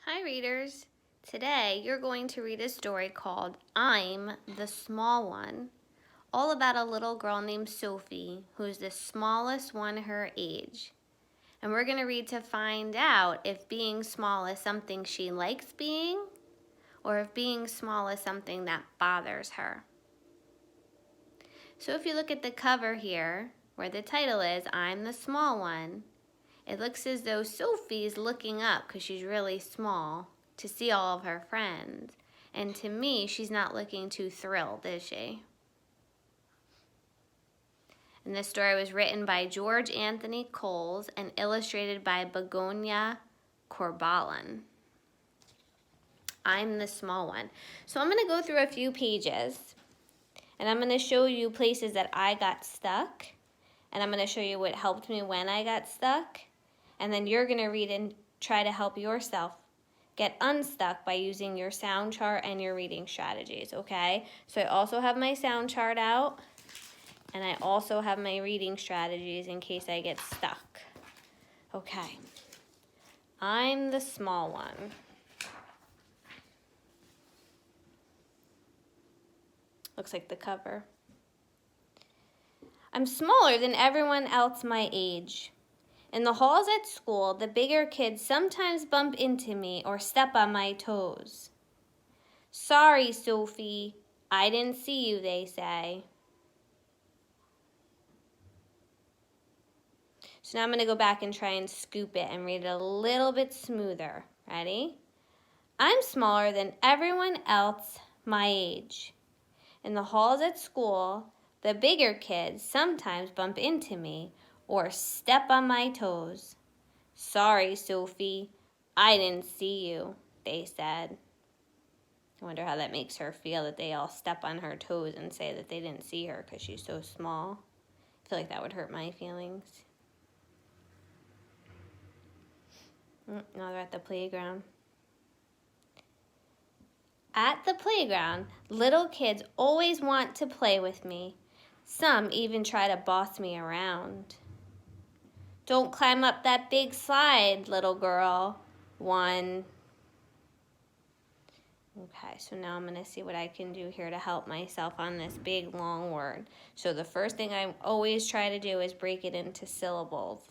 Hi readers! Today you're going to read a story called I'm the Small One, all about a little girl named Sophie who's the smallest one her age. And we're going to read to find out if being small is something she likes being or if being small is something that bothers her. So if you look at the cover here, where the title is I'm the Small One, it looks as though Sophie's looking up because she's really small to see all of her friends. And to me, she's not looking too thrilled, is she? And this story was written by George Anthony Coles and illustrated by Begonia Corbalin. I'm the Small One. So I'm going to go through a few pages, and I'm going to show you places that I got stuck, and I'm going to show you what helped me when I got stuck, and then you're going to read and try to help yourself get unstuck by using your sound chart and your reading strategies, okay? So I also have my sound chart out, and I also have my reading strategies in case I get stuck. Okay. I'm the Small One. Looks like the cover. I'm smaller than everyone else my age. In the halls at school, the bigger kids sometimes bump into me or step on my toes. Sorry, Sophie, I didn't see you, they say. So now I'm going to go back and try and scoop it and read it a little bit smoother. Ready? I'm smaller than everyone else my age. In the halls at school, the bigger kids sometimes bump into me or step on my toes. Sorry, Sophie, I didn't see you, they said. I wonder how that makes her feel that they all step on her toes and say that they didn't see her because she's so small. I feel like that would hurt my feelings. Now they're at the playground. At the playground, little kids always want to play with me. Some even try to boss me around. Don't climb up that big slide, little girl. One. Okay, so now I'm going to see what I can do here to help myself on this big, long word. So the first thing I always try to do is break it into syllables.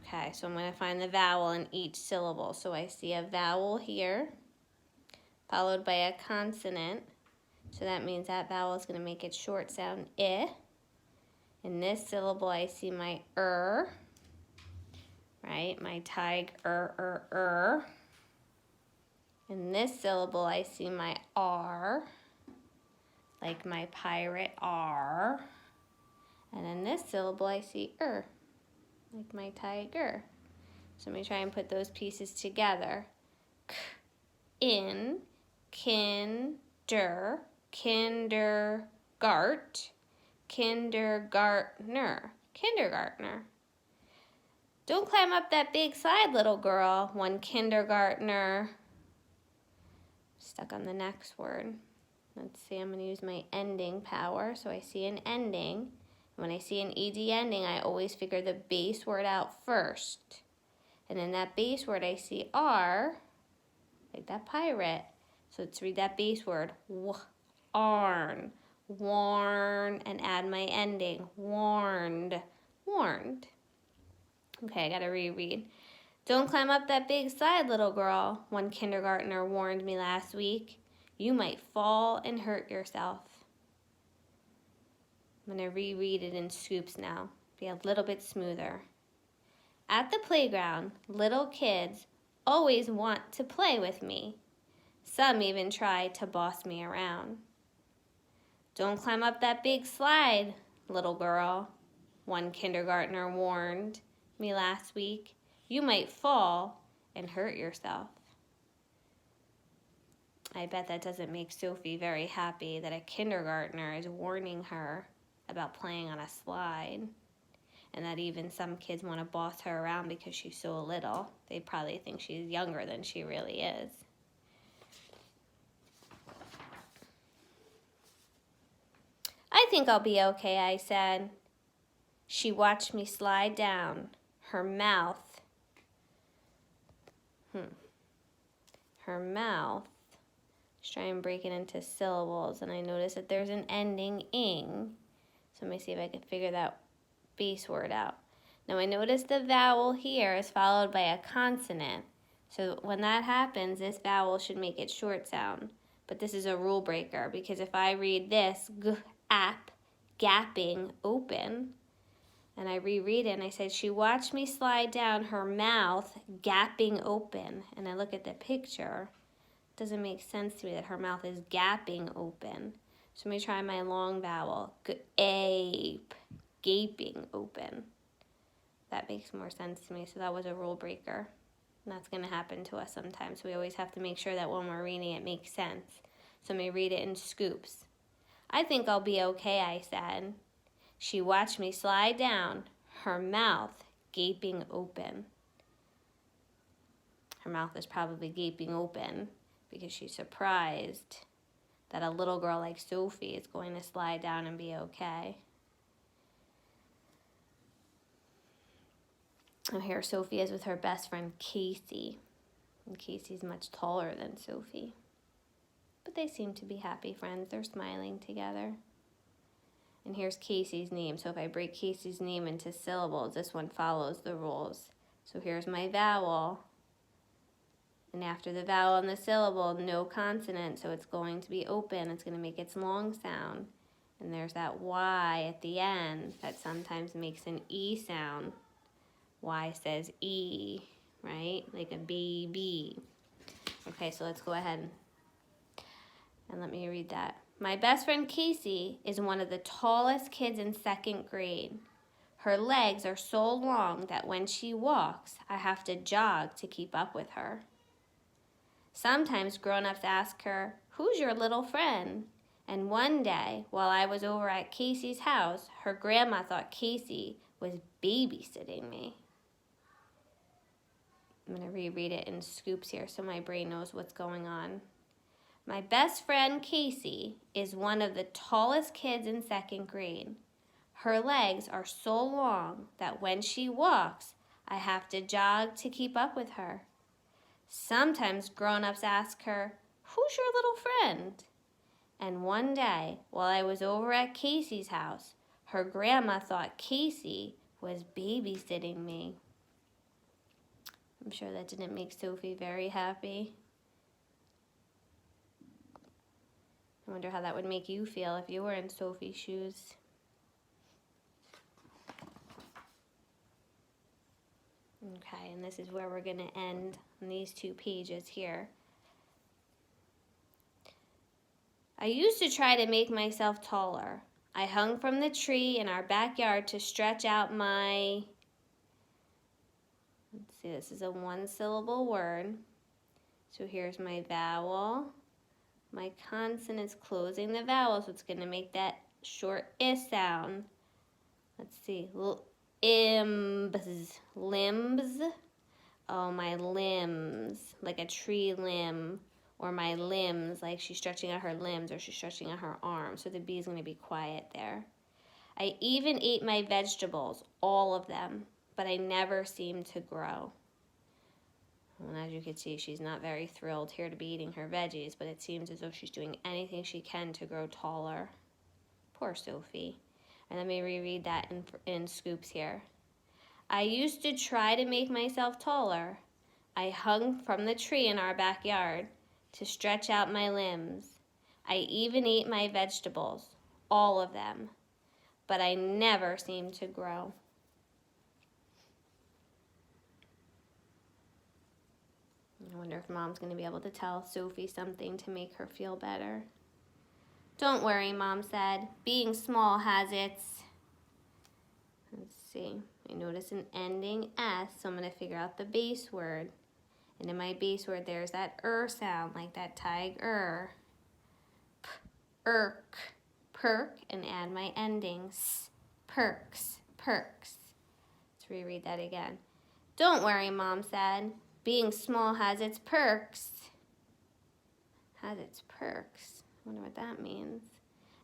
Okay, so I'm going to find the vowel in each syllable. So I see a vowel here, followed by a consonant. So that means that vowel is going to make its short sound I. In this syllable, I see my right? My tiger, In this syllable, I see my R, like my pirate R. And in this syllable, I see like my tiger. So let me try and put those pieces together. K, in, kinder, kindergart, kindergartner, kindergartner. Don't climb up that big slide, little girl, one kindergartner. Stuck on the next word. Let's see, I'm going to use my ending power. So I see an ending. When I see an ED ending, I always figure the base word out first. And in that base word, I see R, like that pirate. So let's read that base word. Arn, warn, and add my ending. Warned, warned. Okay, I gotta reread. Don't climb up that big slide, little girl, one kindergartner warned me last week. You might fall and hurt yourself. I'm gonna reread it in scoops now, be a little bit smoother. At the playground, little kids always want to play with me. Some even try to boss me around. Don't climb up that big slide, little girl, one kindergartner warned me last week. You might fall and hurt yourself. I bet that doesn't make Sophie very happy that a kindergartner is warning her about playing on a slide, and that even some kids want to boss her around because she's so little. They probably think she's younger than she really is. I think I'll be okay, I said. She watched me slide down. Her mouth. Her mouth. Let's try and break it into syllables. And I notice that there's an ending ing. So let me see if I can figure that base word out. Now I notice the vowel here is followed by a consonant. So when that happens, this vowel should make it short sound. But this is a rule breaker because if I read this, g-ap, gapping, open, and I reread it and I said, she watched me slide down, her mouth gapping open. And I look at the picture, it doesn't make sense to me that her mouth is gapping open. So let me try my long vowel, g-ape, gaping open. That makes more sense to me, so that was a rule breaker. And that's going to happen to us sometimes. We always have to make sure that when we're reading it makes sense. So let me read it in scoops. I think I'll be okay, I said. She watched me slide down, her mouth gaping open. Her mouth is probably gaping open because she's surprised that a little girl like Sophie is going to slide down and be okay. And here Sophie is with her best friend Casey. And Casey's much taller than Sophie. But they seem to be happy friends. They're smiling together. And here's Casey's name. So if I break Casey's name into syllables, this one follows the rules. So here's my vowel. And after the vowel and the syllable, no consonant. So it's going to be open. It's going to make its long sound. And there's that Y at the end that sometimes makes an E sound. Y says E, right? Like a baby. Okay, so let's go ahead and let me read that. My best friend Casey is one of the tallest kids in 2nd grade. Her legs are so long that when she walks, I have to jog to keep up with her. Sometimes grown-ups ask her, "Who's your little friend?" And one day, while I was over at Casey's house, her grandma thought Casey was babysitting me. I'm going to reread it in scoops here so my brain knows what's going on. My best friend, Casey, is one of the tallest kids in 2nd grade. Her legs are so long that when she walks, I have to jog to keep up with her. Sometimes grown-ups ask her, "Who's your little friend?" And one day, while I was over at Casey's house, her grandma thought Casey was babysitting me. I'm sure that didn't make Sophie very happy. I wonder how that would make you feel if you were in Sophie's shoes. Okay, and this is where we're going to end on these 2 pages here. I used to try to make myself taller. I hung from the tree in our backyard to stretch out my... Let's see, this is a 1-syllable word. So here's my vowel. My consonant's closing the vowel, so it's going to make that short I sound. Let's see. Limbs. Oh, my limbs. Like a tree limb. Or my limbs, like she's stretching out her limbs or she's stretching out her arms. So the B is going to be quiet there. I even ate my vegetables, all of them, but I never seemed to grow. And as you can see, she's not very thrilled here to be eating her veggies, but it seems as though she's doing anything she can to grow taller. Poor Sophie. And let me reread that in scoops here. I used to try to make myself taller. I hung from the tree in our backyard to stretch out my limbs. I even ate my vegetables, all of them, but I never seemed to grow. I wonder if Mom's going to be able to tell Sophie something to make her feel better. Don't worry, Mom said. Being small has its... Let's see. I notice an ending S, so I'm going to figure out the base word. And in my base word, there's that sound, like that tiger. Irk, perk, and add my endings. Perks, perks. Let's reread that again. Don't worry, Mom said. Being small has its perks. Has its perks. I wonder what that means.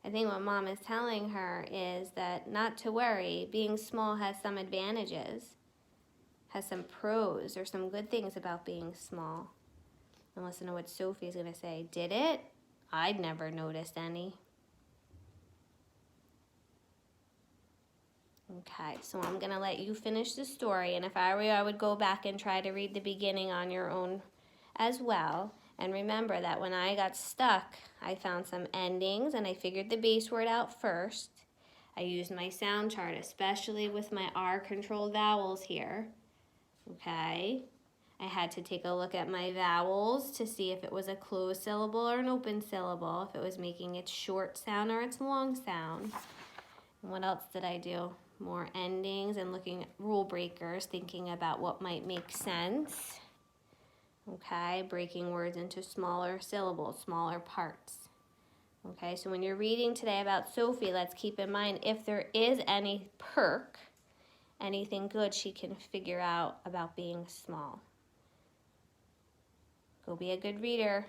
I think what Mom is telling her is that not to worry, being small has some advantages, has some pros or some good things about being small. And listen to what Sophie's going to say. Did it? I'd never noticed any. Okay, so I'm going to let you finish the story, and if I were you, I would go back and try to read the beginning on your own as well. And remember that when I got stuck, I found some endings, and I figured the base word out first. I used my sound chart, especially with my R-controlled vowels here. Okay, I had to take a look at my vowels to see if it was a closed syllable or an open syllable, if it was making its short sound or its long sound. And what else did I do? More endings and looking at rule breakers, thinking about what might make sense. Okay, breaking words into smaller syllables, smaller parts. Okay, so when you're reading today about Sophie, let's keep in mind if there is any perk, anything good she can figure out about being small. Go be a good reader.